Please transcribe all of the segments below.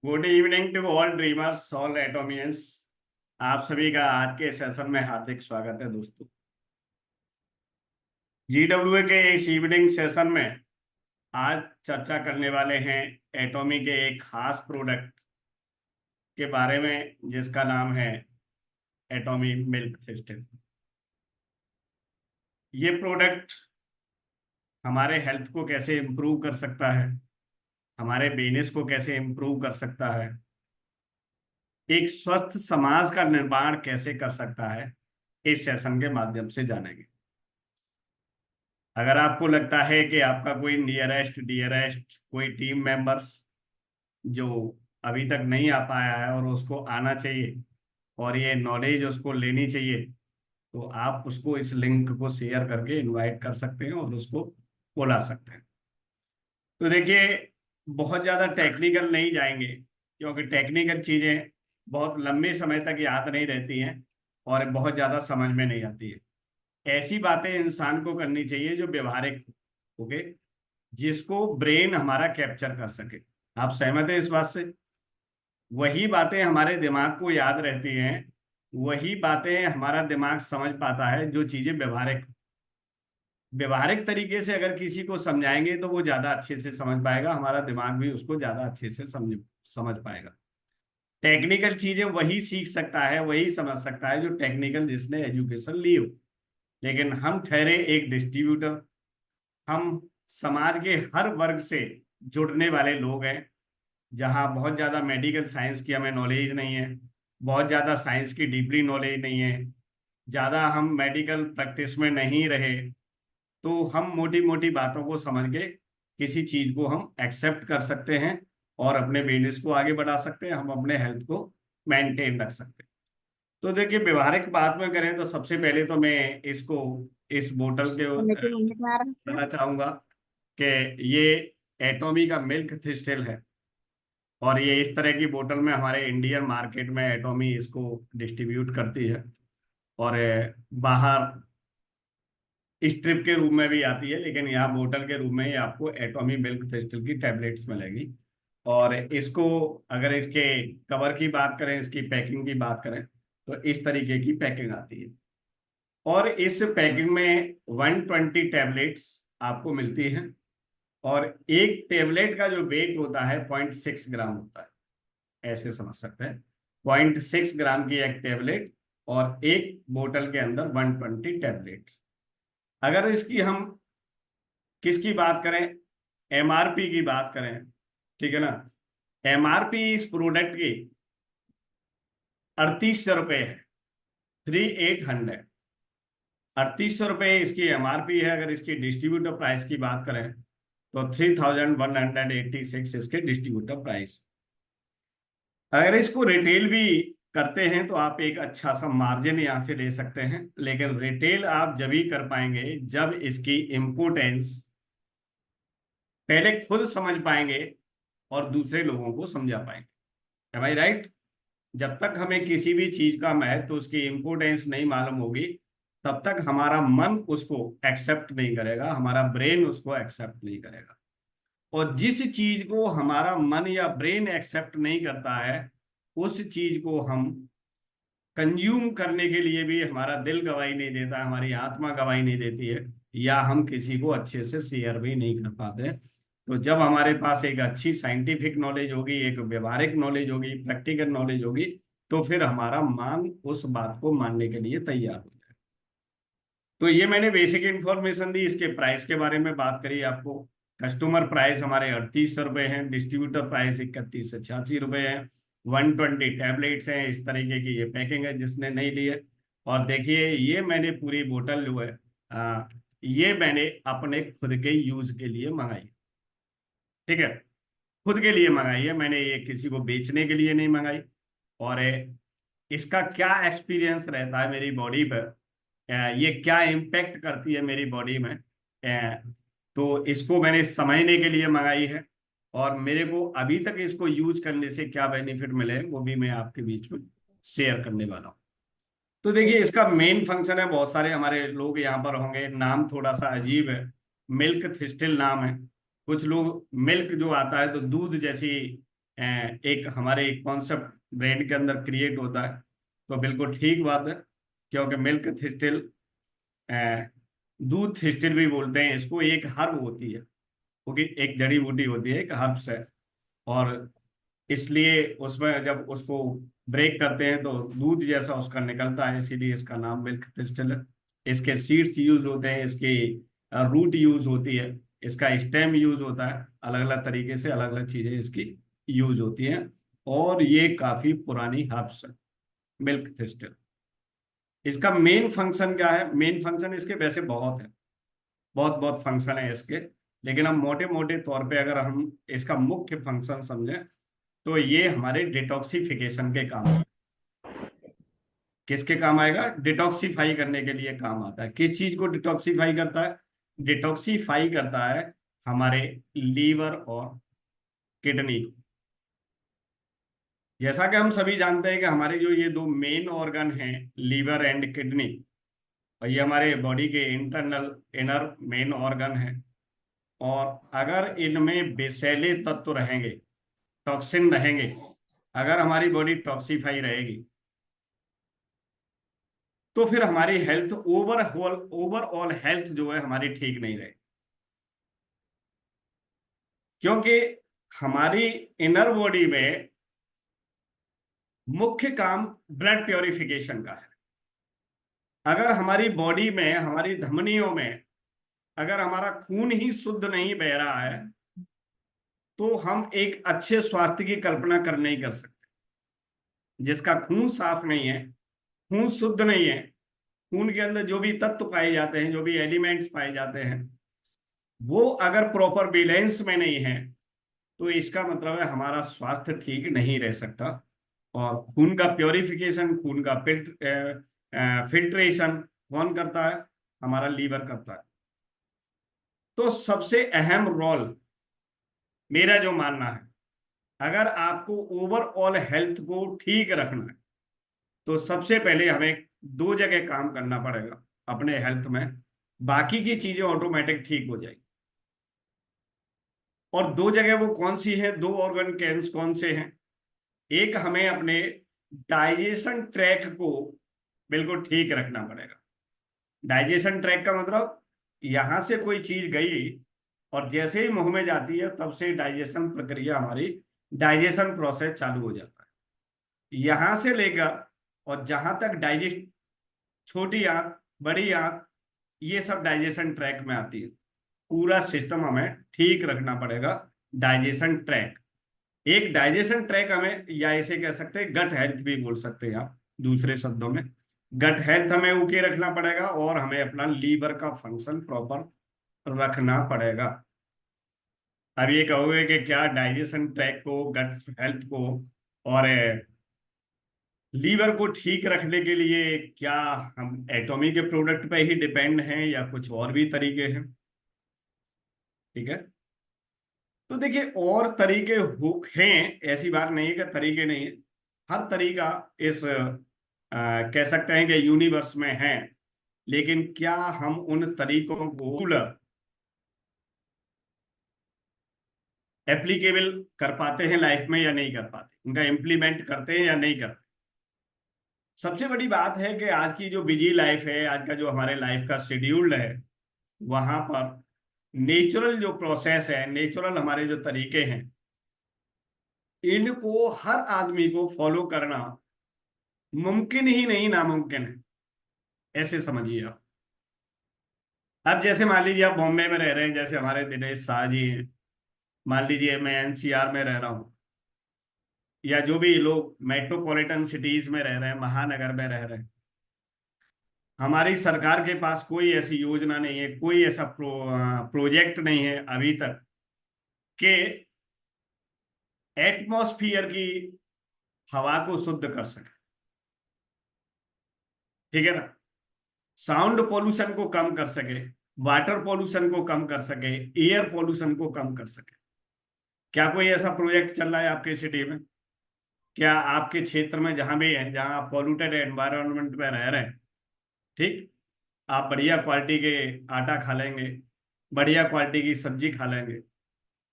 Good evening to all dreamers, all Atomians. आप सभी का आज के सेशन में हार्दिक स्वागत है दोस्तों। जीडब्ल्यूए के इस इवनिंग सेशन में आज चर्चा करने वाले हैं एटॉमी के एक खास प्रोडक्ट के बारे में जिसका नाम है एटॉमी मिल्क सिस्टम। ये प्रोडक्ट हमारे हेल्थ को कैसे इम्प्रूव कर सकता है, हमारे बिजनेस को कैसे इम्प्रूव कर सकता है, एक स्वस्थ समाज का निर्माण कैसे कर सकता है, इस सेशन के माध्यम से जानेंगे। अगर आपको लगता है कि आपका कोई नियरेस्ट डियरेस्ट कोई टीम मेंबर्स जो अभी तक नहीं आ पाया है और उसको आना चाहिए और ये नॉलेज उसको लेनी चाहिए, तो आप उसको इस लिंक को शेयर करके इनवाइट कर सकते हैं और उसको बुला सकते हैं। तो देखिए, बहुत ज़्यादा टेक्निकल नहीं जाएंगे क्योंकि टेक्निकल चीज़ें बहुत लंबे समय तक याद नहीं रहती हैं और बहुत ज़्यादा समझ में नहीं आती है। ऐसी बातें इंसान को करनी चाहिए जो व्यवहारिक हो, ओके, जिसको ब्रेन हमारा कैप्चर कर सके। आप सहमत हैं इस बात से? वही बातें हमारे दिमाग को याद रहती हैं, वही बातें हमारा दिमाग समझ पाता है जो चीजें व्यवहारिक व्यवहारिक तरीके से अगर किसी को समझाएंगे तो वो ज्यादा अच्छे से समझ पाएगा, हमारा दिमाग भी उसको ज्यादा अच्छे से समझ समझ पाएगा। टेक्निकल चीजें वही सीख सकता है, वही समझ सकता है जो टेक्निकल जिसने एजुकेशन ली हो। लेकिन हम ठहरे एक डिस्ट्रीब्यूटर, हम समाज के हर वर्ग से जुड़ने वाले लोग हैं। जहाँ बहुत ज़्यादा मेडिकल साइंस की हमें नॉलेज नहीं है, बहुत ज़्यादा साइंस की डीपली नॉलेज नहीं है, ज़्यादा हम मेडिकल प्रैक्टिस में नहीं रहे, तो हम मोटी मोटी बातों को समझ के किसी चीज़ को हम एक्सेप्ट कर सकते हैं और अपने बिजनेस को आगे बढ़ा सकते हैं, हम अपने हेल्थ को मेंटेन रख सकते हैं। तो देखिए, व्यवहारिक बात में करें तो सबसे पहले तो मैं इसको इस बोतल के बताना चाहूँगा कि ये एटॉमी का मिल्क थिस्टिल है और ये इस तरह की बोतल में हमारे इंडियन मार्केट में एटॉमी इसको डिस्ट्रीब्यूट करती है। और बाहर स्ट्रिप के रूप में भी आती है, लेकिन यहाँ बोतल के रूप में ही आपको एटॉमी मिल्क क्रिस्टल की टैबलेट्स मिलेगी। और इसको अगर इसके कवर की बात करें, इसकी पैकिंग की बात करें, तो इस तरीके की पैकिंग आती है। और इस पैकिंग में 120 टैबलेट्स आपको मिलती हैं और एक टेबलेट का जो वेट होता है 0.6 ग्राम होता है, ऐसे समझ सकते हैं। 0.6 ग्राम की एक टेबलेट और एक बोतल के अंदर 120 टैबलेट। अगर इसकी हम किसकी बात करें, एमआरपी की बात करें, ठीक है ना, एमआरपी इस प्रोडक्ट की 3800 रुपये है। 3800, 3800 रुपये इसकी एमआरपी है। अगर इसकी डिस्ट्रीब्यूटर प्राइस की बात करें तो 3186 इसके डिस्ट्रीब्यूटर प्राइस। अगर इसको रिटेल भी करते हैं तो आप एक अच्छा सा मार्जिन यहाँ से ले सकते हैं, लेकिन रिटेल आप जब ही कर पाएंगे जब इसकी इम्पोर्टेंस पहले खुद समझ पाएंगे और दूसरे लोगों को समझा पाएंगे। एम आई राइट? जब तक हमें किसी भी चीज का महत्व, उसकी इम्पोर्टेंस नहीं मालूम होगी, तब तक हमारा मन उसको एक्सेप्ट नहीं करेगा, हमारा ब्रेन उसको एक्सेप्ट नहीं करेगा। और जिस चीज को हमारा मन या ब्रेन एक्सेप्ट नहीं करता है, उस चीज को हम कंज्यूम करने के लिए भी हमारा दिल गवाही नहीं देता, हमारी आत्मा गवाही नहीं देती है, या हम किसी को अच्छे से शेयर भी नहीं कर पाते। तो जब हमारे पास एक अच्छी साइंटिफिक नॉलेज होगी, एक व्यवहारिक नॉलेज होगी, प्रैक्टिकल नॉलेज होगी, तो फिर हमारा मन उस बात को मानने के लिए तैयार हो जाए। तो ये मैंने बेसिक इंफॉर्मेशन दी, इसके प्राइस के बारे में बात करी आपको। कस्टमर प्राइस हमारे 3800 रुपये हैं, डिस्ट्रीब्यूटर प्राइस 3186 रुपये है। 120 टैबलेट्स हैं, इस तरीके की ये पैकिंग है जिसने नहीं लिए। और देखिए, ये मैंने पूरी बोतल जो है, ये मैंने अपने खुद के यूज के लिए मंगाई, ठीक है, खुद के लिए मंगाई है मैंने, ये किसी को बेचने के लिए नहीं मंगाई। और इसका क्या एक्सपीरियंस रहता है मेरी बॉडी पर, ये क्या इम्पेक्ट करती है मेरी बॉडी में, तो इसको मैंने समझने के लिए मंगाई है। और मेरे को अभी तक इसको यूज करने से क्या बेनिफिट मिले हैं वो भी मैं आपके बीच में शेयर करने वाला हूँ। तो देखिए, इसका मेन फंक्शन है, बहुत सारे हमारे लोग यहाँ पर होंगे, नाम थोड़ा सा अजीब है, मिल्क थिस्टिल नाम है। कुछ लोग मिल्क जो आता है तो दूध जैसी एक हमारे एक कॉन्सेप्ट ब्रेन के अंदर क्रिएट होता है। तो बिल्कुल ठीक बात है, क्योंकि मिल्क थिस्टिल, दूध थिस्टिल भी बोलते हैं इसको, एक हर्ब होती है, क्योंकि एक जड़ी बूटी होती है, एक हर्ब्स है। और इसलिए उसमें जब उसको ब्रेक करते हैं तो दूध जैसा उसका निकलता है, इसीलिए इसका नाम मिल्क थिस्टिल है। इसके सीड्स यूज होते हैं, इसकी रूट यूज होती है, इसका स्टेम यूज होता है, अलग अलग तरीके से अलग अलग चीजें इसकी यूज होती हैं। और ये काफी पुरानी हर्ब्स है मिल्क थिस्टिल। इसका मेन फंक्शन क्या है? मेन फंक्शन इसके वैसे बहुत है, बहुत बहुत फंक्शन है इसके, लेकिन हम मोटे मोटे तौर पे अगर हम इसका मुख्य फंक्शन समझें तो ये हमारे डिटॉक्सिफिकेशन के काम है। किसके काम आएगा? डिटॉक्सिफाई करने के लिए काम आता है। किस चीज को डिटॉक्सिफाई करता है? डिटॉक्सिफाई करता है हमारे लीवर और किडनी को। जैसा कि हम सभी जानते हैं कि हमारे जो ये दो मेन ऑर्गन हैं, लीवर एंड किडनी, और ये हमारे बॉडी के इंटरनल इनर मेन ऑर्गन हैं। और अगर इनमें विषैले तत्व रहेंगे, टॉक्सिन रहेंगे, अगर हमारी बॉडी टॉक्सिफाई रहेगी, तो फिर हमारी हेल्थ ओवरऑल हेल्थ जो है हमारी ठीक नहीं रहेगी। क्योंकि हमारी इनर बॉडी में मुख्य काम ब्लड प्योरिफिकेशन का है। अगर हमारी बॉडी में, हमारी धमनियों में अगर हमारा खून ही शुद्ध नहीं बह रहा है, तो हम एक अच्छे स्वास्थ्य की कल्पना कर नहीं कर सकते। जिसका खून साफ नहीं है, खून शुद्ध नहीं है, खून के अंदर जो भी तत्व पाए जाते हैं, जो भी एलिमेंट्स पाए जाते हैं, वो अगर प्रॉपर बैलेंस में नहीं है, तो इसका मतलब है हमारा स्वास्थ्य ठीक नहीं रह सकता। और खून का प्योरिफिकेशन, खून का फिल्ट्रेशन कौन करता है? हमारा लीवर करता है। तो सबसे अहम रोल, मेरा जो मानना है, अगर आपको ओवरऑल हेल्थ को ठीक रखना है, तो सबसे पहले हमें दो जगह काम करना पड़ेगा अपने हेल्थ में। बाकी की चीजें ऑटोमेटिक ठीक हो जाएगी। और दो जगह वो कौन सी है, दो ऑर्गन कैंस कौन से हैं? एक, हमें अपने डाइजेशन ट्रैक को बिल्कुल ठीक रखना पड़ेगा। डाइजेशन ट्रैक का मतलब, यहां से कोई चीज गई और जैसे ही मुंह में जाती है तब से डाइजेशन प्रक्रिया हमारी, डाइजेशन प्रोसेस चालू हो जाता है। यहां से लेकर और जहां तक डाइजेस्ट, छोटी आंत, बड़ी आंत, ये सब डाइजेशन ट्रैक में आती है। पूरा सिस्टम हमें ठीक रखना पड़ेगा, डाइजेशन ट्रैक। एक डाइजेशन ट्रैक हमें, या इसे कह सकते हैं गट हेल्थ भी बोल सकते हैं आप दूसरे शब्दों में। गट हेल्थ हमें ओके रखना पड़ेगा, और हमें अपना लीवर का फंक्शन प्रॉपर रखना पड़ेगा। अब ये कहोगे कि क्या डाइजेशन ट्रैक को, गट हेल्थ को और लीवर को ठीक रखने के लिए क्या हम एटॉमी के प्रोडक्ट पे ही डिपेंड हैं, या कुछ और भी तरीके हैं? ठीक है। तो देखिए, और तरीके हैं, ऐसी बात नहीं है कि तरीके नहीं है। हर तरीका इस कह सकते हैं कि यूनिवर्स में है। लेकिन क्या हम उन तरीकों को एप्लीकेबल कर पाते हैं लाइफ में या नहीं कर पाते, उनका इम्प्लीमेंट करते हैं या नहीं करते? सबसे बड़ी बात है कि आज की जो बिजी लाइफ है, आज का जो हमारे लाइफ का शेड्यूल्ड है, वहां पर नेचुरल जो प्रोसेस है, नेचुरल हमारे जो तरीके हैं, इनको हर आदमी को फॉलो करना मुमकिन ही नहीं, नामुमकिन है, ऐसे समझिए आप। अब जैसे मान लीजिए आप बॉम्बे में रह रहे हैं, जैसे हमारे दिनेश शाह जी हैं। मान लीजिए मैं एनसीआर में रह रहा हूँ, या जो भी लोग मेट्रोपॉलिटन सिटीज में रह रहे हैं, महानगर में रह रहे हैं। हमारी सरकार के पास कोई ऐसी योजना नहीं है, कोई ऐसा प्रोजेक्ट नहीं है अभी तक कि एटमॉस्फियर की हवा को शुद्ध कर सके। ठीक है ना? साउंड पोल्यूशन को कम कर सके, वाटर पोल्यूशन को कम कर सके, एयर पोल्यूशन को कम कर सके। क्या कोई ऐसा प्रोजेक्ट चल रहा है आपके सिटी में? क्या आपके क्षेत्र में जहां भी है, जहां आप पॉल्यूटेड एनवायरनमेंट में रह रहे हैं, ठीक, आप बढ़िया क्वालिटी के आटा खा लेंगे, बढ़िया क्वालिटी की सब्जी खा लेंगे,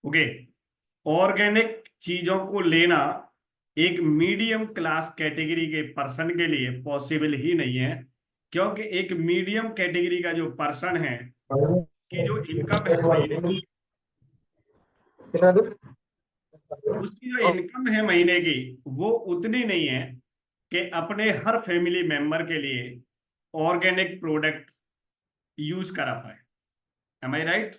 ओके, ऑर्गेनिक चीजों को लेना एक मीडियम क्लास कैटेगरी के पर्सन के लिए पॉसिबल ही नहीं है, क्योंकि एक मीडियम कैटेगरी का जो पर्सन है, की जो इनकम है महीने की, उसकी जो इनकम है महीने की, वो उतनी नहीं है कि अपने हर फैमिली मेंबर के लिए ऑर्गेनिक प्रोडक्ट यूज करा पाए। एम आई राइट?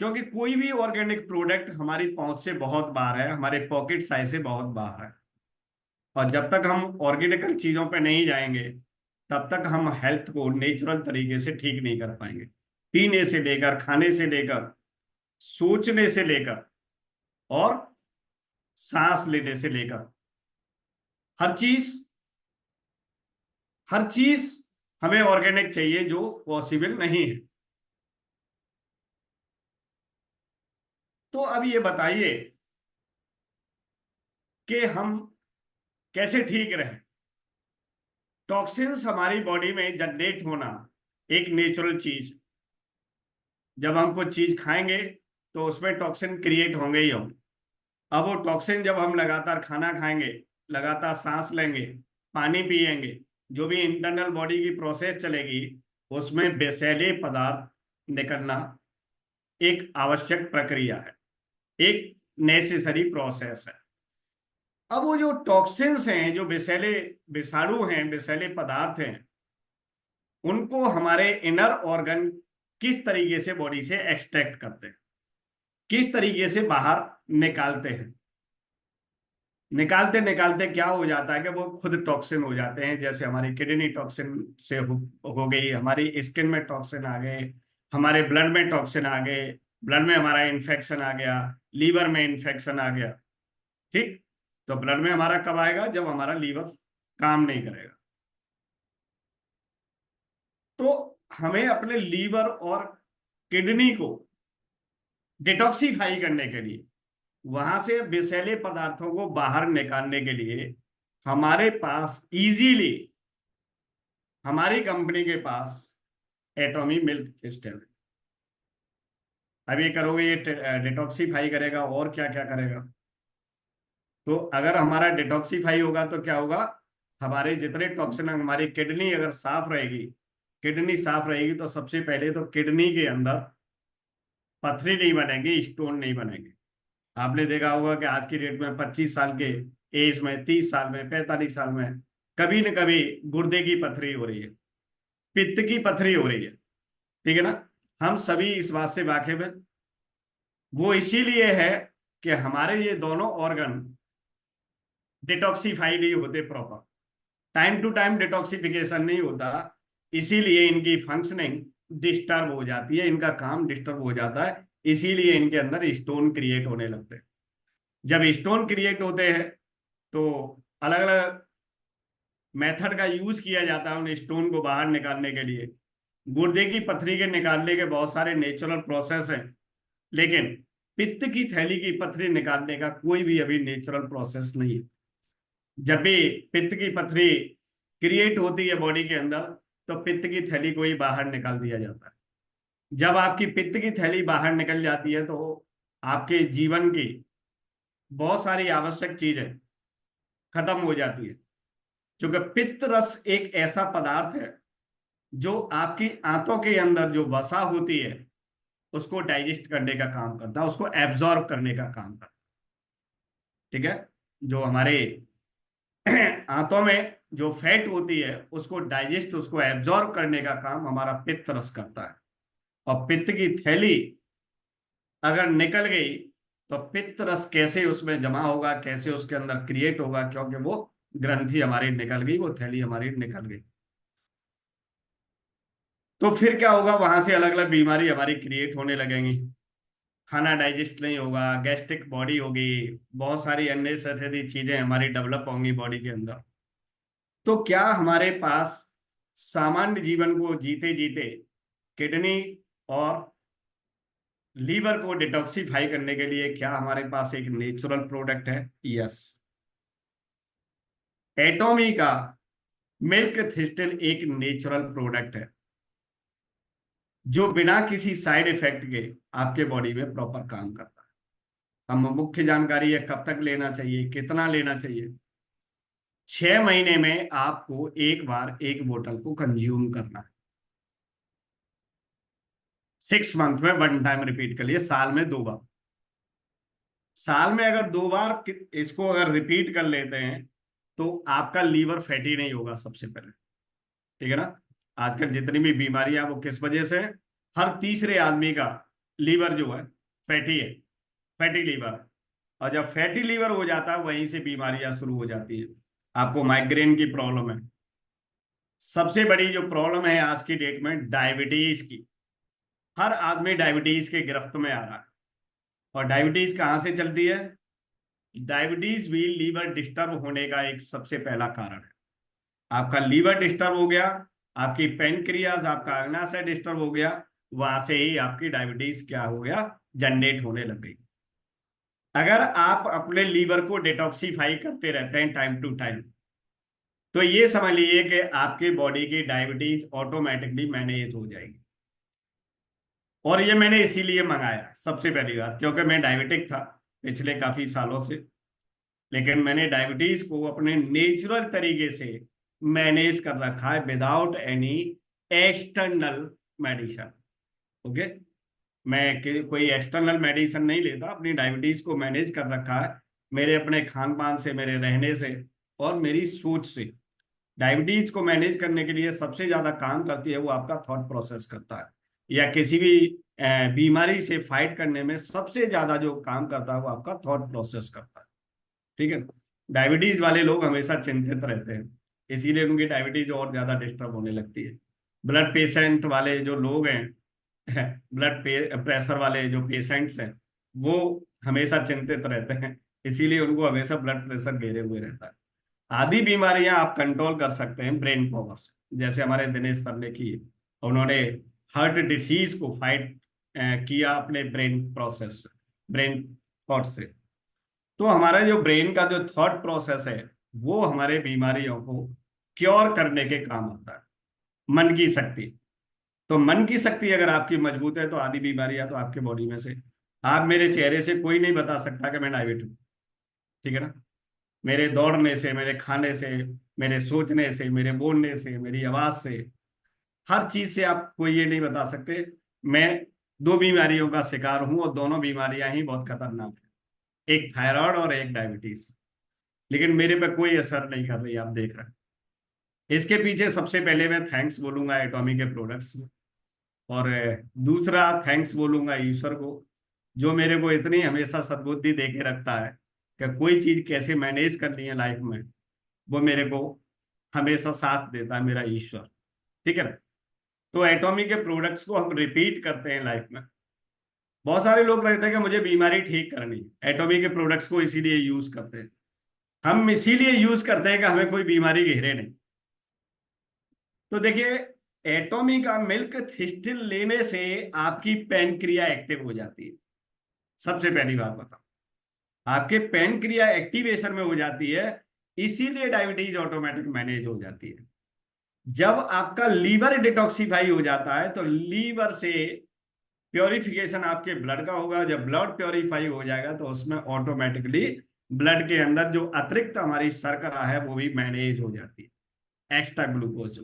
क्योंकि कोई भी ऑर्गेनिक प्रोडक्ट हमारी पहुंच से बहुत बाहर है, हमारे पॉकेट साइज से बहुत बाहर है। और जब तक हम ऑर्गेनिकल चीजों पे नहीं जाएंगे, तब तक हम हेल्थ को नेचुरल तरीके से ठीक नहीं कर पाएंगे। पीने से लेकर, खाने से लेकर, सोचने से लेकर, और सांस लेने से लेकर, हर चीज, हर चीज हमें ऑर्गेनिक चाहिए, जो पॉसिबल नहीं है। तो अब ये बताइए कि हम कैसे ठीक रहें। टॉक्सिन्स हमारी बॉडी में जनरेट होना एक नेचुरल चीज। जब हम कुछ चीज खाएंगे तो उसमें टॉक्सिन क्रिएट होंगे ही होंगे। अब वो टॉक्सिन जब हम लगातार खाना खाएंगे, लगातार सांस लेंगे, पानी पिएंगे, जो भी इंटरनल बॉडी की प्रोसेस चलेगी, उसमें विषैले पदार्थ निकलना एक आवश्यक प्रक्रिया है, एक नेसेसरी प्रोसेस है। अब वो जो टॉक्सिन्स हैं, जो विषैले विषाणु हैं, विषैले पदार्थ हैं, उनको हमारे इनर ऑर्गन किस तरीके से बॉडी से एक्सट्रैक्ट करते हैं, किस तरीके से बाहर निकालते हैं। निकालते निकालते क्या हो जाता है कि वो खुद टॉक्सिन हो जाते हैं। जैसे हमारी किडनी टॉक्सिन से हो गई, हमारी स्किन में टॉक्सिन आ गए, हमारे ब्लड में टॉक्सिन आ गए, ब्लड में हमारा इन्फेक्शन आ गया, लीवर में इन्फेक्शन आ गया। ठीक? तो ब्लड में हमारा कब आएगा? जब हमारा लीवर काम नहीं करेगा। तो हमें अपने लीवर और किडनी को डिटॉक्सिफाई करने के लिए, वहां से विषैले पदार्थों को बाहर निकालने के लिए, हमारे पास इजीली, हमारी कंपनी के पास एटॉमी मिल्क सिस्टम है। अब ये करोगे, ये डिटॉक्सिफाई करेगा और क्या क्या करेगा। तो अगर हमारा डिटॉक्सिफाई होगा तो क्या होगा? हमारे जितने टॉक्सिन, हमारी किडनी अगर साफ रहेगी, किडनी साफ रहेगी तो सबसे पहले तो किडनी के अंदर पथरी नहीं बनेगी, स्टोन नहीं बनेंगे। आपने देखा होगा कि आज की डेट में 25 साल के एज में, 30 साल में, 45 साल में कभी न कभी गुर्दे की पथरी हो रही है, पित्त की पथरी हो रही है। ठीक है ना? हम सभी इस बात से वाकिफ है। वो इसीलिए है कि हमारे ये दोनों ऑर्गन डिटॉक्सिफाई नहीं होते proper, time to time detoxification नहीं होता, इसीलिए इनकी फंक्शनिंग डिस्टर्ब हो जाती है, इनका काम डिस्टर्ब हो जाता है, इसीलिए इनके अंदर स्टोन क्रिएट होने लगते हैं। जब स्टोन क्रिएट होते हैं तो अलग अलग मेथड का यूज किया जाता है उन स्टोन को बाहर निकालने के लिए। गुर्दे की पथरी के निकालने के बहुत सारे नेचुरल प्रोसेस हैं, लेकिन पित्त की थैली की पथरी निकालने का कोई भी अभी नेचुरल प्रोसेस नहीं है। जब भी पित्त की पथरी क्रिएट होती है बॉडी के अंदर, तो पित्त की थैली को ही बाहर निकाल दिया जाता है। जब आपकी पित्त की थैली बाहर निकल जाती है तो आपके जीवन की बहुत सारी आवश्यक चीजें खत्म हो जाती है। क्योंकि पित्त रस एक ऐसा पदार्थ है जो आपकी आंतों के अंदर जो वसा होती है, उसको डाइजेस्ट करने का काम करता है, उसको एब्जॉर्ब करने का काम करता है। ठीक है? जो हमारे आंतों में जो फैट होती है, उसको डाइजेस्ट, उसको एब्जॉर्ब करने का काम हमारा पित्त रस करता है। और पित्त की थैली अगर निकल गई तो पित्त रस कैसे उसमें जमा होगा, कैसे उसके अंदर क्रिएट होगा? क्योंकि वो ग्रंथि हमारी निकल गई, वो थैली हमारी निकल गई। तो फिर क्या होगा? वहां से अलग अलग बीमारी हमारी क्रिएट होने लगेंगी। खाना डाइजेस्ट नहीं होगा, गैस्ट्रिक बॉडी होगी, बहुत सारी अननेसेसरी चीजें हमारी डेवलप होंगी बॉडी के अंदर। तो क्या हमारे पास सामान्य जीवन को जीते जीते किडनी और लीवर को डिटॉक्सिफाई करने के लिए क्या हमारे पास एक नेचुरल प्रोडक्ट है? यस। एटॉमी का मिल्क थिस्टिल एक नेचुरल प्रोडक्ट है, जो बिना किसी साइड इफेक्ट के आपके बॉडी में प्रॉपर काम करता है। हम मुख्य जानकारी है कब तक लेना चाहिए, कितना लेना चाहिए। 6 महीने में आपको एक बार एक बोतल को कंज्यूम करना है। 6 मंथ में 1 टाइम रिपीट कर लिए, साल में 2 बार। साल में अगर 2 बार इसको अगर रिपीट कर लेते हैं तो आपका लीवर फैटी नहीं होगा सबसे पहले। ठीक है ना। आजकल जितनी भी बीमारियां वो किस वजह से है? हर तीसरे आदमी का लीवर जो है फैटी है, फैटी लीवर है। और जब फैटी लीवर हो जाता है वहीं से बीमारियां शुरू हो जाती है। आपको माइग्रेन की प्रॉब्लम है, सबसे बड़ी जो प्रॉब्लम है आज की डेट में डायबिटीज की। हर आदमी डायबिटीज के गिरफ्त में आ रहा है। और डायबिटीज कहाँ से चलती है? डायबिटीज भी लीवर डिस्टर्ब होने का एक सबसे पहला कारण है। आपका लीवर डिस्टर्ब हो गया, आपकी पेनक्रियाज, आपका अग्नाशय डिस्टर्ब हो गया, वहां से ही आपकी डायबिटीज क्या हो गया, जनरेट होने लग गई। अगर आप अपने लीवर को डिटॉक्सिफाई करते रहते हैं टाइम टू टाइम, तो ये समझ लीजिए कि आपकी बॉडी की डायबिटीज ऑटोमेटिकली मैनेज हो जाएगी। और ये मैंने इसीलिए मंगाया सबसे पहली बात, क्योंकि मैं डायबिटिक था पिछले काफी सालों से। लेकिन मैंने डायबिटीज को अपने नेचुरल तरीके से मैनेज कर रखा है without any external medicine. Okay. मैं कोई एक्सटर्नल मेडिसिन नहीं लेता, अपनी डायबिटीज को मैनेज कर रखा है मेरे अपने खान पान से, मेरे रहने से और मेरी सोच से। डायबिटीज को मैनेज करने के लिए सबसे ज्यादा काम करती है वो आपका थॉट प्रोसेस करता है, या किसी भी बीमारी से फाइट करने में सबसे ज्यादा जो काम करता है वो आपका थॉट प्रोसेस करता है। ठीक है। डायबिटीज वाले लोग हमेशा चिंतित रहते हैं, इसीलिए उनकी डायबिटीज और ज्यादा डिस्टर्ब होने लगती है। ब्लड पेशेंट वाले जो लोग हैं, ब्लड प्रेशर वाले जो पेशेंट्स हैं, वो हमेशा चिंतित रहते हैं, इसीलिए उनको हमेशा ब्लड प्रेशर घेरे हुए रहता है। आदि बीमारियां आप कंट्रोल कर सकते हैं ब्रेन पावर से, जैसे हमारे दिनेश सर ने की। उन्होंने हार्ट डिसीज को फाइट किया अपने ब्रेन प्रोसेस, ब्रेन थॉट से। तो हमारा जो ब्रेन का जो थॉट प्रोसेस है वो हमारे बीमारियों को क्योर करने के काम आता है। मन की शक्ति, तो मन की शक्ति अगर आपकी मजबूत है तो आदि बीमारियां तो आपके बॉडी में से, आप मेरे चेहरे से कोई नहीं बता सकता कि मैं डायबिटिक हूँ। ठीक है ना। मेरे दौड़ने से, मेरे खाने से, मेरे सोचने से, मेरे बोलने से, मेरी आवाज से, हर चीज से आप कोई ये नहीं बता सकते। मैं 2 बीमारियों का शिकार हूं और दोनों बीमारियां ही बहुत खतरनाक है, एक थायराइड और एक डायबिटीज। लेकिन मेरे पे कोई असर नहीं कर रही, आप देख रहे हैं। इसके पीछे सबसे पहले मैं थैंक्स बोलूंगा एटॉमी के प्रोडक्ट्स को, और दूसरा थैंक्स बोलूंगा ईश्वर को, जो मेरे को इतनी हमेशा सद्बुद्धि दे के रखता है कि कोई चीज कैसे मैनेज करनी है लाइफ में, वो मेरे को हमेशा साथ देता है मेरा ईश्वर। ठीक है ना। तो एटॉमी के प्रोडक्ट्स को हम रिपीट करते हैं लाइफ में। बहुत सारे लोग रहते हैं कि मुझे बीमारी ठीक करनी है, एटॉमी के प्रोडक्ट्स को इसीलिए यूज करते हैं। हम इसीलिए यूज करते हैं कि हमें कोई बीमारी घेरे नहीं। तो देखिए, एटॉमी का मिल्क थिस्टिल लेने से आपकी पैनक्रिया एक्टिव हो जाती है। सबसे पहली बात बताओ, आपके पैनक्रिया एक्टिवेशन में हो जाती है, इसीलिए डायबिटीज ऑटोमेटिक मैनेज हो जाती है। जब आपका लीवर डिटॉक्सिफाई हो जाता है तो लीवर से प्योरिफिकेशन आपके ब्लड का होगा। जब ब्लड प्योरीफाई हो जाएगा तो उसमें ऑटोमेटिकली ब्लड के अंदर जो अतिरिक्त हमारी शर्करा है वो भी मैनेज हो जाती है, एक्स्ट्रा ग्लूकोज।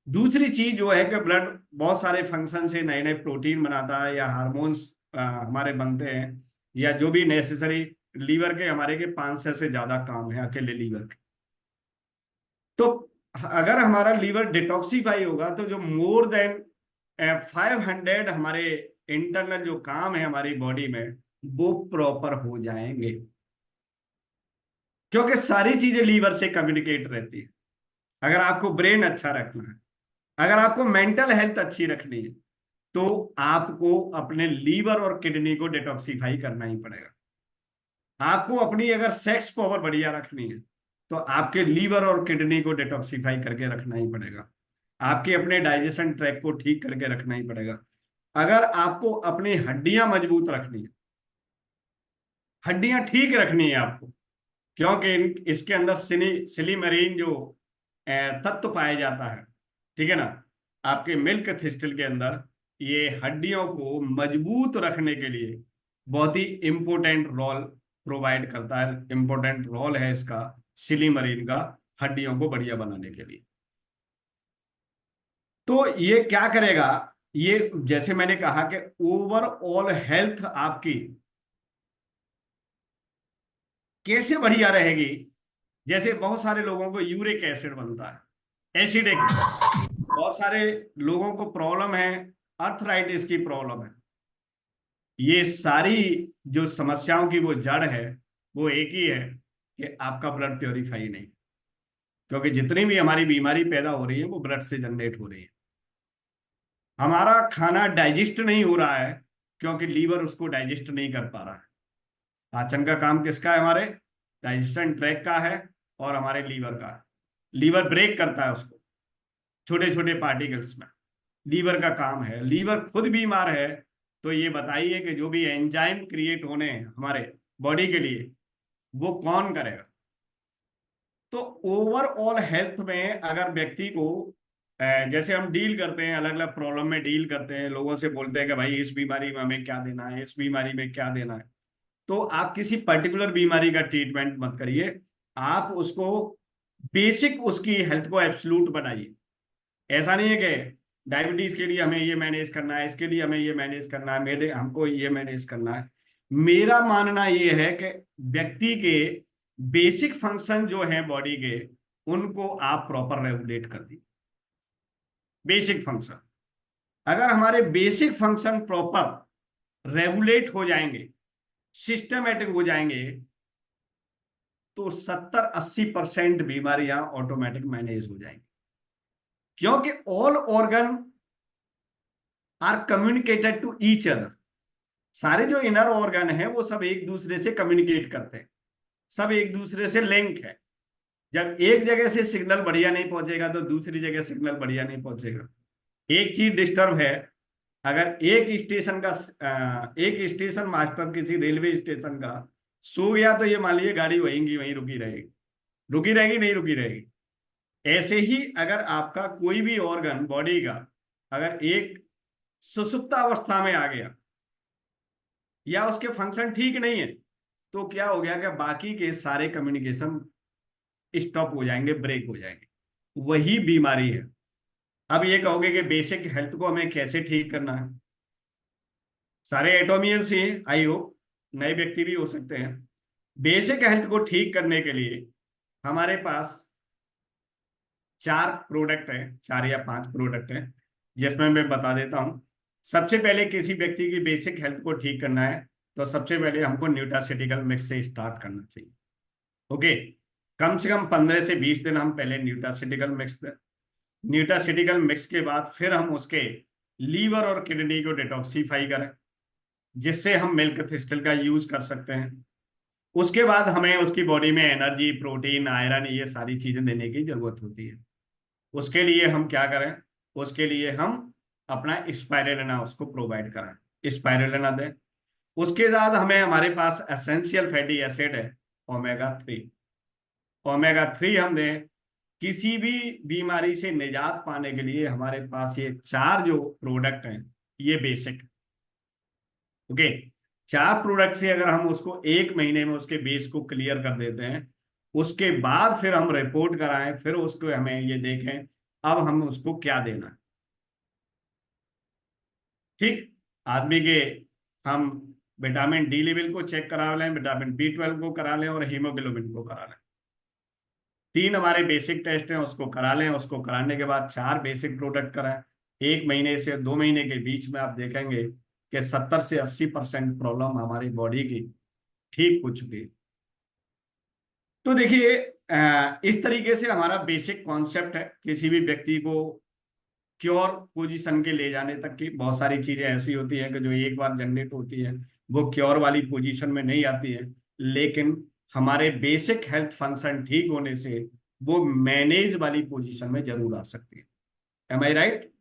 दूसरी चीज जो है कि ब्लड बहुत सारे फंक्शन से नए नए प्रोटीन बनाता है, या हार्मोन्स हमारे बनते हैं, या जो भी नेसेसरी लीवर के, हमारे के 500 से ज्यादा काम है अकेले लीवर के। तो अगर हमारा लीवर डिटॉक्सिफाई होगा तो जो मोर देन 500 हमारे इंटरनल जो काम है हमारी बॉडी में वो प्रॉपर हो जाएंगे, क्योंकि सारी चीजें लीवर से कम्युनिकेट रहती है। अगर आपको ब्रेन अच्छा रखना है, अगर आपको मेंटल हेल्थ अच्छी रखनी है, तो आपको अपने लीवर और किडनी को डिटॉक्सिफाई करना ही पड़ेगा। आपको अपनी अगर सेक्स पावर बढ़िया रखनी है तो आपके लीवर और किडनी को डिटॉक्सिफाई करके रखना ही पड़ेगा। आपके अपने डाइजेशन ट्रैक को ठीक करके रखना ही पड़ेगा। अगर आपको अपनी हड्डियां मजबूत रखनी है, हड्डियां ठीक रखनी है आपको, क्योंकि इसके अंदर सिलीमरीन जो तत्व पाया जाता है, ठीक है ना, आपके मिल्क थिस्टिल के अंदर, ये हड्डियों को मजबूत रखने के लिए बहुत ही इम्पोर्टेंट रोल प्रोवाइड करता है, इम्पोर्टेंट रोल है इसका सिलीमरीन का हड्डियों को बढ़िया बनाने के लिए। तो ये क्या करेगा, ये जैसे मैंने कहा कि ओवरऑल हेल्थ आपकी कैसे बढ़िया रहेगी। जैसे बहुत सारे लोगों को यूरिक एसिड बनता है, एसिडिक, बहुत सारे लोगों को प्रॉब्लम है, अर्थराइटिस की प्रॉब्लम है। ये सारी जो समस्याओं की वो जड़ है वो एक ही है कि आपका ब्लड प्योरीफाई नहीं। क्योंकि जितनी भी हमारी बीमारी पैदा हो रही है वो ब्लड से जनरेट हो रही है। हमारा खाना डाइजेस्ट नहीं हो रहा है क्योंकि लीवर उसको डाइजेस्ट नहीं कर पा रहा है। पाचन का काम किसका है, हमारे डाइजेशन ट्रैक का है और हमारे लीवर का है। लीवर ब्रेक करता है उसको छोटे छोटे पार्टिकल्स में, लीवर का काम है। लीवर खुद बीमार है तो ये बताइए कि जो भी एंजाइम क्रिएट होने हैं हमारे बॉडी के लिए वो कौन करेगा। तो ओवरऑल हेल्थ में अगर व्यक्ति को जैसे हम डील करते हैं, अलग अलग प्रॉब्लम में डील करते हैं, लोगों से बोलते हैं कि भाई इस बीमारी में हमें क्या देना है, इस बीमारी में क्या देना है। तो आप किसी पर्टिकुलर बीमारी का ट्रीटमेंट मत करिए, आप उसको बेसिक उसकी हेल्थ को एब्सोल्यूट बनाइए। ऐसा नहीं है कि डायबिटीज के लिए हमें ये मैनेज करना है, इसके लिए हमें ये मैनेज करना है, मेरे हमको ये मैनेज करना है। मेरा मानना ये है कि व्यक्ति के बेसिक फंक्शन जो है बॉडी के, उनको आप प्रॉपर रेगुलेट कर दी। बेसिक फंक्शन, अगर हमारे बेसिक फंक्शन प्रॉपर रेगुलेट हो जाएंगे, सिस्टमेटिक हो जाएंगे, तो 70-80% बीमारियां ऑटोमेटिक मैनेज हो जाएंगी। क्योंकि all organ are communicated to each other. सारे जो इनर ऑर्गन है वो सब एक दूसरे से कम्युनिकेट करते हैं, सब एक दूसरे से लिंक है। जब एक जगह से सिग्नल बढ़िया नहीं पहुंचेगा तो दूसरी जगह सिग्नल बढ़िया नहीं पहुंचेगा। एक चीज डिस्टर्ब है, अगर एक स्टेशन मास्टर किसी रेलवे स्टेशन का सो गया तो ये मान लीजिए गाड़ी वहीं वहीं रुकी रहेगी, रुकी रहेगी नहीं रुकी रहेगी। ऐसे ही अगर आपका कोई भी ऑर्गन बॉडी का अगर एक सुसुप्तावस्था में आ गया या उसके फंक्शन ठीक नहीं है, तो क्या हो गया कि बाकी के सारे कम्युनिकेशन स्टॉप हो जाएंगे, ब्रेक हो जाएंगे। वही बीमारी है। अब ये कहोगे कि बेसिक हेल्थ को हमें कैसे ठीक करना है। सारे एटोमियंस ही, आई हो, नए व्यक्ति भी हो सकते हैं। बेसिक हेल्थ को ठीक करने के लिए हमारे पास 4 प्रोडक्ट हैं, 4 या 5 प्रोडक्ट हैं, जिसमें मैं बता देता हूं। सबसे पहले किसी व्यक्ति की बेसिक हेल्थ को ठीक करना है तो सबसे पहले हमको न्यूट्रास्यूटिकल मिक्स से स्टार्ट करना चाहिए। ओके, कम से कम 15 से 20 दिन हम पहले न्यूट्रास्यूटिकल मिक्स दें। न्यूट्रास्यूटिकल मिक्स के बाद फिर हम उसके लीवर और किडनी को डिटॉक्सीफाई करें, जिससे हम मिल्क थिस्टल का यूज कर सकते हैं। उसके बाद हमें उसकी बॉडी में एनर्जी, प्रोटीन, आयरन, ये सारी चीजें देने की जरूरत होती है। उसके लिए हम क्या करें, उसके लिए हम अपना स्पाइरुलिना उसको प्रोवाइड कराएं, स्पाइरुलिना दें। उसके बाद हमें, हमारे पास एसेंशियल फैटी एसिड है ओमेगा 3, ओमेगा 3 हम दें। किसी भी बीमारी से निजात पाने के लिए हमारे पास ये 4 जो प्रोडक्ट हैं ये बेसिक। ओके, 4 प्रोडक्ट से अगर हम उसको 1 महीने में उसके बेस को क्लियर कर देते हैं, उसके बाद फिर हम रिपोर्ट कराएं, फिर उसको हमें ये देखें अब हम उसको क्या देना है। ठीक, आदमी के हम विटामिन डी लेवल को चेक करा लें, विटामिन B12 को करा लें और हीमोग्लोबिन को करा लें। 3 हमारे बेसिक टेस्ट हैं, उसको करा लें। उसको कराने के बाद 4 बेसिक प्रोडक्ट कराएं। 1 महीने से 2 महीने के बीच में आप देखेंगे कि 70 से 80% प्रॉब्लम हमारी बॉडी की ठीक हो चुकी है। तो देखिए, इस तरीके से हमारा बेसिक कॉन्सेप्ट है किसी भी व्यक्ति को क्योर पोजीशन के ले जाने तक की। बहुत सारी चीजें ऐसी होती हैं कि जो एक बार जनरेट होती है वो क्योर वाली पोजीशन में नहीं आती है, लेकिन हमारे बेसिक हेल्थ फंक्शन ठीक होने से वो मैनेज वाली पोजीशन में जरूर आ सकती है। एम आई राइट?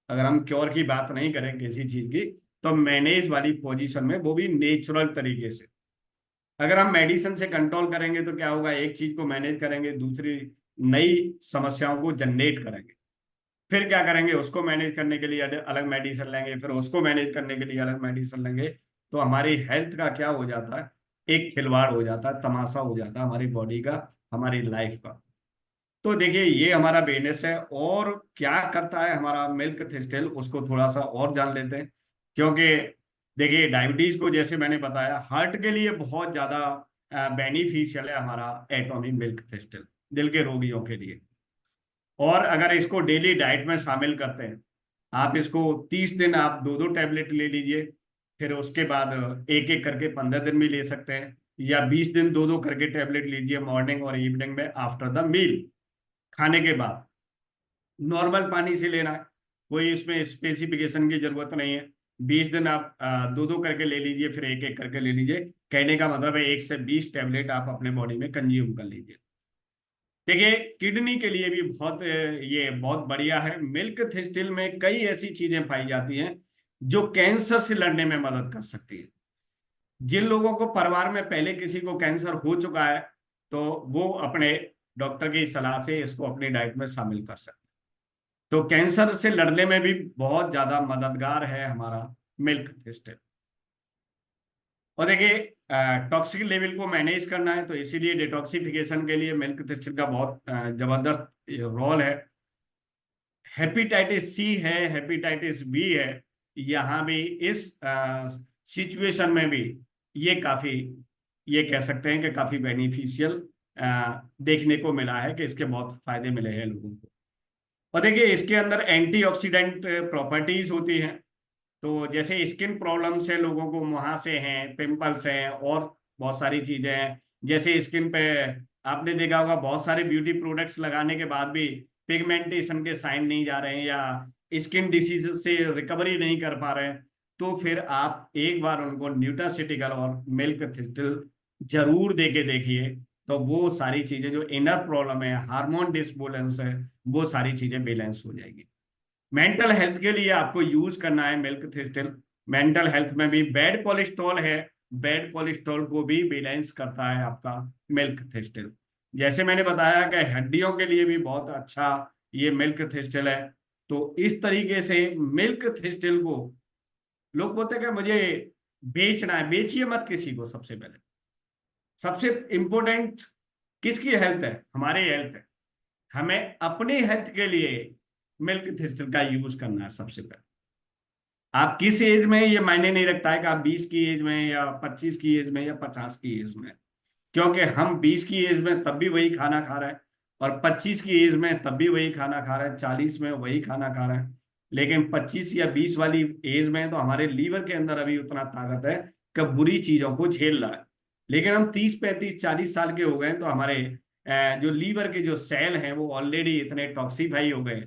अगर हम क्योर की बात नहीं करें किसी चीज की, तो मैनेज वाली पोजीशन में, वो भी नेचुरल तरीके से। अगर हम मेडिसिन से कंट्रोल करेंगे तो क्या होगा, एक चीज को मैनेज करेंगे, दूसरी नई समस्याओं को जनरेट करेंगे। फिर क्या करेंगे, उसको मैनेज करने के लिए अलग मेडिसिन लेंगे, फिर उसको मैनेज करने के लिए अलग मेडिसिन लेंगे। तो हमारी हेल्थ का क्या हो जाता है, एक खिलवाड़ हो जाता है, तमाशा हो जाता है हमारी बॉडी का, हमारी लाइफ का। तो देखिए ये हमारा बिजनेस है, और क्या करता है हमारा मिल्क थिस्टिल, उसको थोड़ा सा और जान लेते हैं। क्योंकि देखिए डायबिटीज को जैसे मैंने बताया, हार्ट के लिए बहुत ज्यादा बेनिफिशियल है हमारा एटॉमिक मिल्क थिस्टिल, दिल के रोगियों के लिए। और अगर इसको डेली डाइट में शामिल करते हैं, आप इसको 30 दिन आप दो दो टैबलेट ले लीजिए, फिर उसके बाद एक एक करके 15 दिन भी ले सकते हैं, या 20 दिन दो दो करके टैबलेट लीजिए मॉर्निंग और इवनिंग में आफ्टर द मील, खाने के बाद। नॉर्मल पानी से लेना है, कोई इसमें स्पेसिफिकेशन की जरूरत नहीं है। 20 दिन आप दो दो करके ले लीजिए, फिर एक एक करके ले लीजिए। कहने का मतलब है 1 से 20 टैबलेट आप अपने बॉडी में कंज्यूम कर लीजिए। देखिए किडनी के लिए भी बहुत ये बहुत बढ़िया है। मिल्क थिस्टिल में कई ऐसी चीजें पाई जाती हैं जो कैंसर से लड़ने में मदद कर सकती है। जिन लोगों को परिवार में पहले किसी को कैंसर हो चुका है, तो वो अपने डॉक्टर की सलाह से इसको अपनी डाइट में शामिल कर सकते हैं। तो कैंसर से लड़ने में भी बहुत ज्यादा मददगार है हमारा मिल्क थिस्टिल। और देखिए टॉक्सिक लेवल को मैनेज करना है, तो इसीलिए डिटॉक्सिफिकेशन के लिए मिल्क थिस्टिल का बहुत जबरदस्त रोल है। हेपेटाइटिस सी है, हेपेटाइटिस बी है, यहाँ भी इस सिचुएशन में भी ये काफी, ये कह सकते हैं कि काफी बेनिफिशियल देखने को मिला है कि इसके बहुत फायदे मिले हैं लोगों को। और देखिए इसके अंदर एंटीऑक्सीडेंट प्रॉपर्टीज होती हैं। तो जैसे स्किन प्रॉब्लम्स है लोगों को, मुहासे हैं, पिंपल्स हैं, और बहुत सारी चीजें हैं। जैसे स्किन पे आपने देखा होगा बहुत सारे ब्यूटी प्रोडक्ट्स लगाने के बाद भी पिगमेंटेशन के साइन नहीं जा रहे हैं, या स्किन डिसीज से रिकवरी नहीं कर पा रहे हैं, तो फिर आप एक बार उनको न्यूट्रास्यूटिकल और मिल्क थिस्टिल जरूर दे के देखिए। तो वो सारी चीजें जो इनर प्रॉब्लम है, हार्मोन डिसबैलेंस है, वो सारी चीजें बैलेंस हो जाएगी। मेंटल हेल्थ के लिए आपको यूज करना है मिल्क थिस्टिल। मेंटल हेल्थ में भी बैड कोलेस्ट्रॉल है, बैड कोलेस्ट्रॉल को भी बैलेंस करता है आपका मिल्क थिस्टिल। जैसे मैंने बताया कि हड्डियों के लिए भी बहुत अच्छा ये मिल्क थिस्टिल है। तो इस तरीके से मिल्क थिस्टिल को लोग बोलते हैं कि मुझे बेचना है, बेचिए मत किसी को। सबसे पहले सबसे इंपॉर्टेंट किसकी हेल्थ है, हमारी हेल्थ है। हमें अपनी हेल्थ के लिए मिल्क थिस्टिल का यूज करना है सबसे पहले। आप किस एज में, ये मायने नहीं रखता है कि आप 20 की एज में या 25 की एज में या 50 की एज में। क्योंकि हम 20 की एज में तब भी वही खाना खा रहे हैं, और 25 की एज में तब भी वही खाना खा रहे हैं, 40 में वही खाना खा रहे हैं। लेकिन 25 या 20 वाली एज में तो हमारे लीवर के अंदर अभी उतना ताकत है कि बुरी चीजों को झेल रहा है। लेकिन हम 30 35 40 साल के हो गए हैं, तो हमारे जो लीवर के जो सेल हैं वो ऑलरेडी इतने टॉक्सीफाई हो गए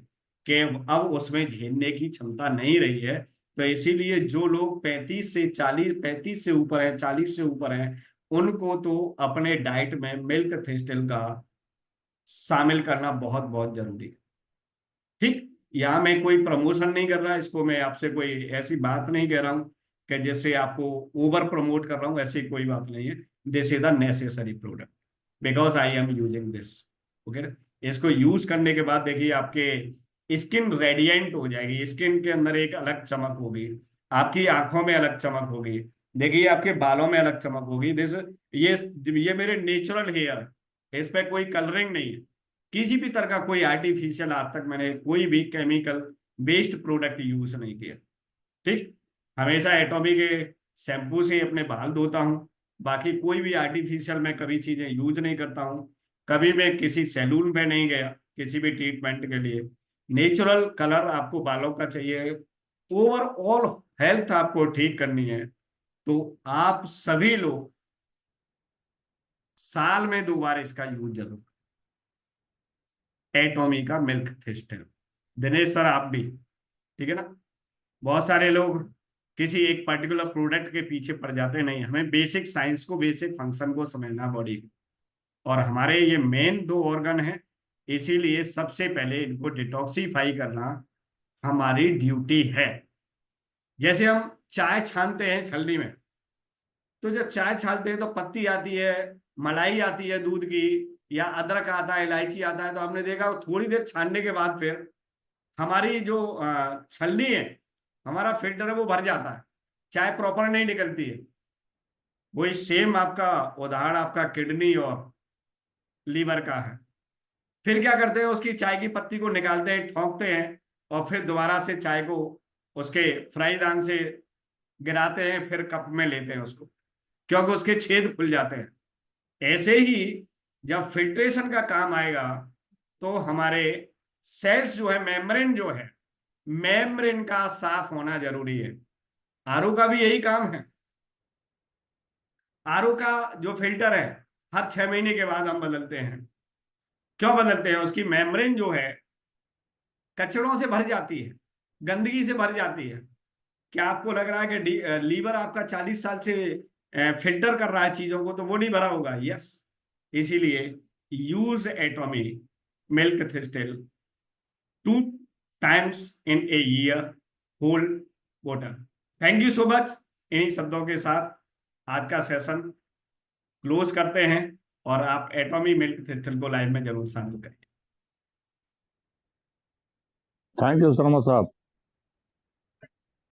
कि अब उसमें झेलने की क्षमता नहीं रही है। तो इसीलिए जो लोग 35 से 40, 35 से ऊपर है, 40 से ऊपर है, उनको तो अपने डाइट में मिल्क थिस्टिल का शामिल करना बहुत बहुत जरूरी है। ठीक, यहाँ मैं कोई प्रमोशन नहीं कर रहा इसको, मैं आपसे कोई ऐसी बात नहीं कह रहा हूँ कि जैसे आपको ओवर प्रमोट कर रहा हूँ, ऐसी कोई बात नहीं है। This is the necessary product because I am using this. Okay, इसको यूज करने के बाद देखिए आपके स्किन रेडिएंट हो जाएगी, स्किन के अंदर एक अलग चमक होगी, आपकी आंखों में अलग चमक होगी, देखिए आपके बालों में अलग चमक होगी। दिस ये ये मेरे नेचुरल हेयर है, इस पे कोई कलरिंग नहीं है, किसी भी तरह का कोई आर्टिफिशियल आज तक मैंने कोई भी केमिकल बेस्ड प्रोडक्ट यूज नहीं किया। ठीक, हमेशा एटॉमी के शैम्पू से अपने बाल धोता हूँ। बाकी कोई भी आर्टिफिशियल मैं कभी चीजें यूज नहीं करता हूँ। कभी मैं किसी सैलून पे नहीं गया किसी भी ट्रीटमेंट के लिए। नेचुरल कलर आपको बालों का चाहिए, ओवरऑल हेल्थ आपको ठीक करनी है, तो आप सभी लोग साल में 2 बार इसका यूज जरूर, एटॉमी का मिल्क थिस्टिल। दिनेश सर आप भी, ठीक है ना। बहुत सारे लोग किसी एक पर्टिकुलर प्रोडक्ट के पीछे पड़ जाते नहीं, हमें बेसिक साइंस को, बेसिक फंक्शन को समझना बॉडी को। और हमारे ये मेन 2 ऑर्गन हैं, इसीलिए सबसे पहले इनको डिटॉक्सिफाई करना हमारी ड्यूटी है। जैसे हम चाय छानते हैं छलनी में, तो जब चाय छानते हैं तो पत्ती आती है, मलाई आती है दूध की, या अदरक आता है, इलायची आता है, तो आपने देखा थोड़ी देर छानने के बाद फिर हमारी जो छलनी है, हमारा फिल्टर है, वो भर जाता है। चाय प्रॉपर नहीं निकलती है। वही सेम आपका उदाहरण आपका किडनी और लीवर का है। फिर क्या करते हैं, उसकी चाय की पत्ती को निकालते हैं, ठोंकते हैं, और फिर दोबारा से चाय को उसके फ्राईदान से गिराते हैं, फिर कप में लेते हैं उसको, क्योंकि उसके छेद खुल जाते हैं। ऐसे ही जब फिल्ट्रेशन का काम आएगा, तो हमारे सेल्स जो है, मेम्ब्रेन जो है, मेम्ब्रेन का साफ होना जरूरी है। आरओ का भी यही काम है। आरओ का जो फिल्टर है, हर 6 महीने के बाद हम बदलते हैं। क्यों बदलते हैं? उसकी मेम्ब्रेन जो है कचड़ों से भर जाती है, गंदगी से भर जाती है। क्या आपको लग रहा है कि लीवर आपका 40 साल से फिल्टर कर रहा है चीजों को, तो वो नहीं भरा होगा? यस। इसीलिए use Atomy milk thistle 2 times in a year, hold water. Thank you so much. इन्हीं शब्दों के साथ आज का सेशन क्लोज करते हैं, और आप एटॉमी मिल्क थिस्टिल को लाइव में जरूर शामिल करें। थैंक यू शर्मा साहब।